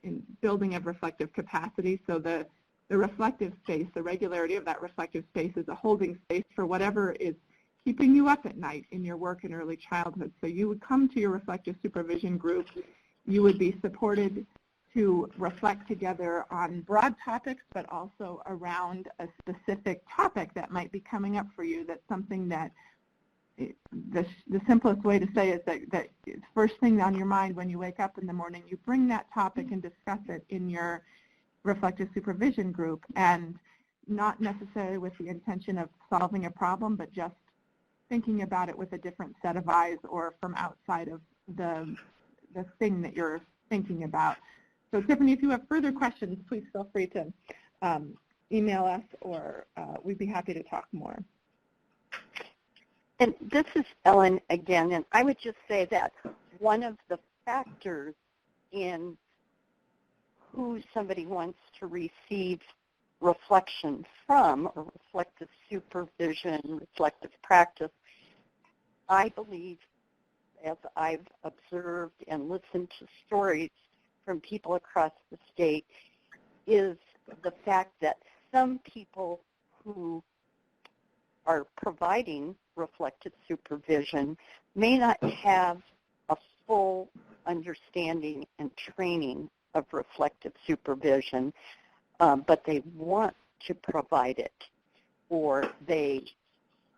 in building of reflective capacity. So the reflective space, the regularity of that reflective space, is a holding space for whatever is keeping you up at night in your work in early childhood. So you would come to your reflective supervision group, you would be supported to reflect together on broad topics, but also around a specific topic that might be coming up for you. That's something that the simplest way to say is that first thing on your mind when you wake up in the morning, you bring that topic and discuss it in your reflective supervision group, and not necessarily with the intention of solving a problem, but just thinking about it with a different set of eyes or from outside of the thing that you're thinking about. So Tiffany, if you have further questions, please feel free to email us, or we'd be happy to talk more. And this is Ellen again, and I would just say that one of the factors in who somebody wants to receive reflection from, or reflective supervision, reflective practice, I believe, as I've observed and listened to stories from people across the state, is the fact that some people who are providing reflective supervision may not have a full understanding and training of reflective supervision, but they want to provide it, or they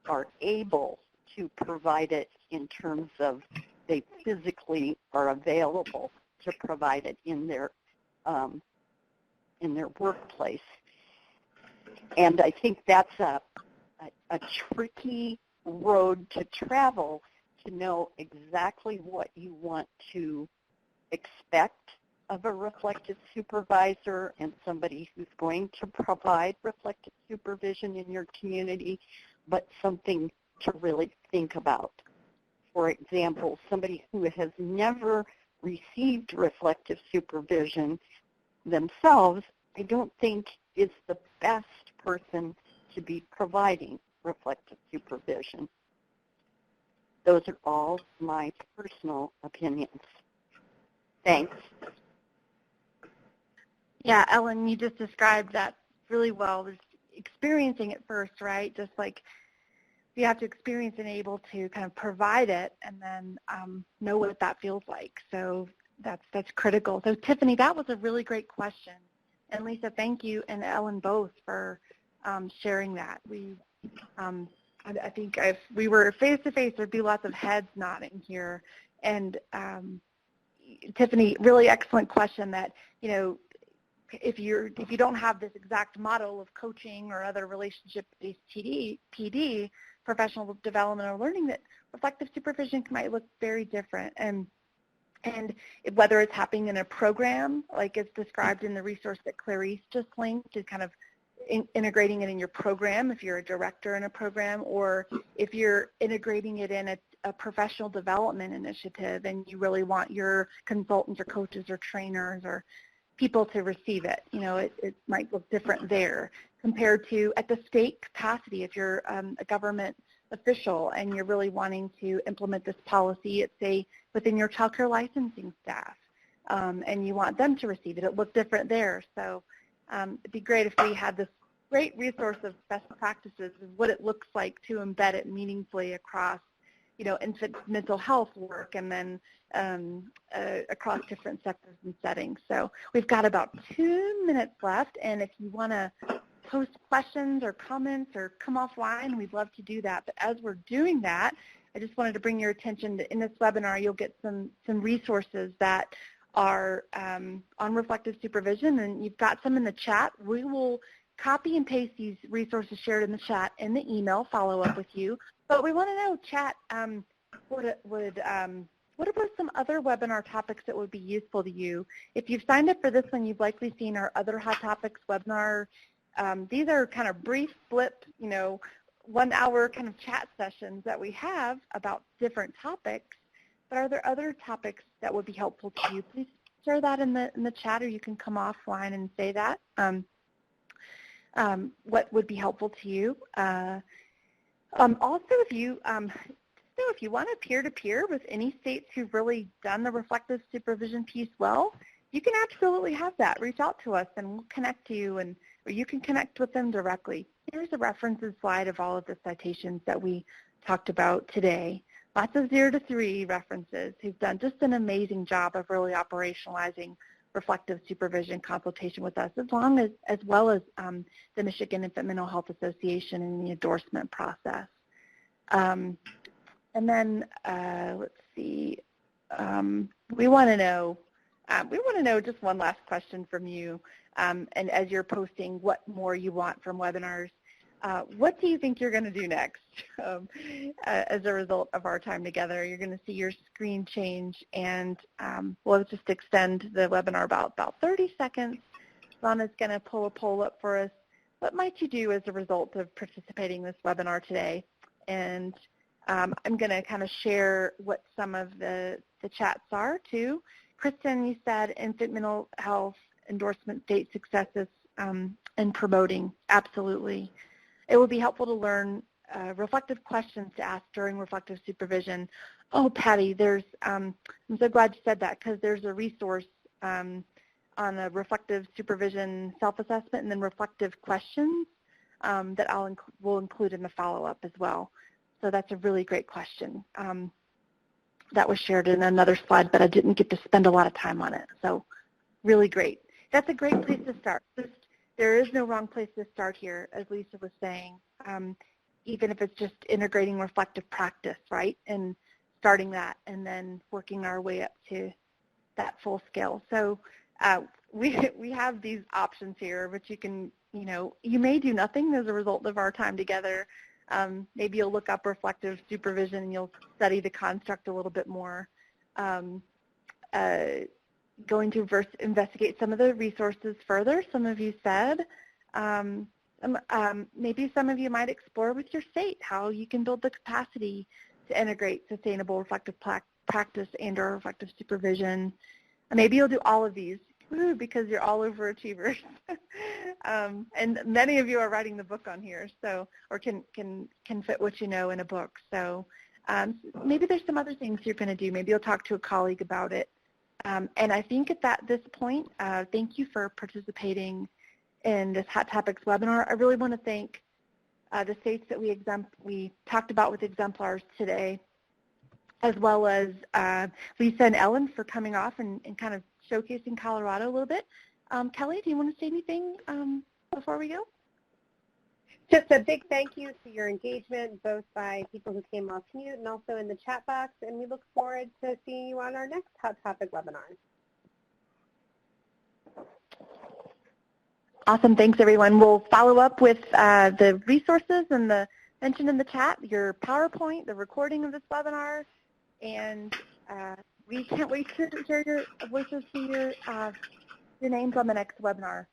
are able to provide it in terms of they physically are available to provide it in their workplace. And I think that's a tricky road to travel, to know exactly what you want to expect of a reflective supervisor and somebody who's going to provide reflective supervision in your community, but something to really think about. For example, somebody who has never received reflective supervision themselves, I don't think is the best person to be providing reflective supervision. Those are all my personal opinions. Thanks. Yeah, Ellen, you just described that really well. There's experiencing it first, right? Just like you have to experience and able to kind of provide it, and then know what that feels like. So that's critical. So Tiffany, that was a really great question. And Lisa, thank you, and Ellen both for sharing that. I think if we were face-to-face, there'd be lots of heads nodding here. And Tiffany, really excellent question that, you know, if you don't have this exact model of coaching or other relationship-based PD, professional development or learning, that reflective supervision might look very different. And whether it's happening in a program, like it's described in the resource that Clarice just linked, to kind of integrating it in your program if you're a director in a program, or if you're integrating it in a professional development initiative and you really want your consultants or coaches or trainers or people to receive it. You know, it might look different there compared to at the state capacity. If you're a government official and you're really wanting to implement this policy, it's say within your child care licensing staff, and you want them to receive it, it looks different there. So it'd be great if we had this great resource of best practices of what it looks like to embed it meaningfully across, you know, infant mental health work, and then across different sectors and settings. So we've got about 2 minutes left, and if you want to post questions or comments or come offline, we'd love to do that. But as we're doing that, I just wanted to bring your attention to, in this webinar, you'll get some resources that are on reflective supervision, and you've got some in the chat. We will copy and paste these resources shared in the chat in the email follow-up with you. But we want to know, chat, what about some other webinar topics that would be useful to you? If you've signed up for this one, you've likely seen our other Hot Topics webinar. These are kind of brief, blip, you know, 1 hour kind of chat sessions that we have about different topics. But are there other topics that would be helpful to you? Please share that in the chat, or you can come offline and say that. What would be helpful to you? Also, if you want to peer-to-peer with any states who've really done the reflective supervision piece well, you can absolutely have that. Reach out to us, and we'll connect you, or you can connect with them directly. Here's a references slide of all of the citations that we talked about today. Lots of 0 to 3 references who've done just an amazing job of really operationalizing reflective supervision consultation with us, as well as the Michigan Infant Mental Health Association and the endorsement process. And then let's see, we want to know we want to know just one last question from you, and as you're posting what more you want from webinars, what do you think you're going to do next as a result of our time together? You're going to see your screen change, and we'll just extend the webinar about 30 seconds. Rana's going to pull a poll up for us. What might you do as a result of participating in this webinar today? And I'm going to kind of share what some of the chats are, too. Kristen, you said infant mental health endorsement state successes and promoting. Absolutely. It would be helpful to learn reflective questions to ask during reflective supervision. Oh, Patty, I'm so glad you said that, because there's a resource on a reflective supervision self-assessment and then reflective questions that we'll include in the follow-up as well. So that's a really great question. That was shared in another slide, but I didn't get to spend a lot of time on it. So really great. That's a great place to start. There is no wrong place to start here, as Lisa was saying, even if it's just integrating reflective practice, right, and starting that and then working our way up to that full scale. So we have these options here, but you can, you may do nothing as a result of our time together. Maybe you'll look up reflective supervision and you'll study the construct a little bit more. Going to investigate some of the resources further, some of you said. Maybe some of you might explore with your state how you can build the capacity to integrate sustainable reflective practice and or reflective supervision. Maybe you'll do all of these. Woo, because you're all overachievers. And many of you are writing the book on here, so, or can fit what you know in a book. So maybe there's some other things you're going to do. Maybe you'll talk to a colleague about it. And I think at this point, thank you for participating in this Hot Topics webinar. I really want to thank the states that we talked about with exemplars today, as well as Lisa and Ellen for coming off and kind of showcasing Colorado a little bit. Kelly, do you want to say anything before we go? Just a big thank you for your engagement, both by people who came off mute and also in the chat box, and we look forward to seeing you on our next Hot Topic webinar. Awesome. Thanks, everyone. We'll follow up with the resources and the mentioned in the chat, your PowerPoint, the recording of this webinar, and we can't wait to hear your voices, see your names on the next webinar.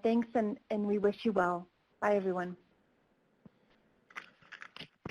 Thanks, and we wish you well. Bye, everyone.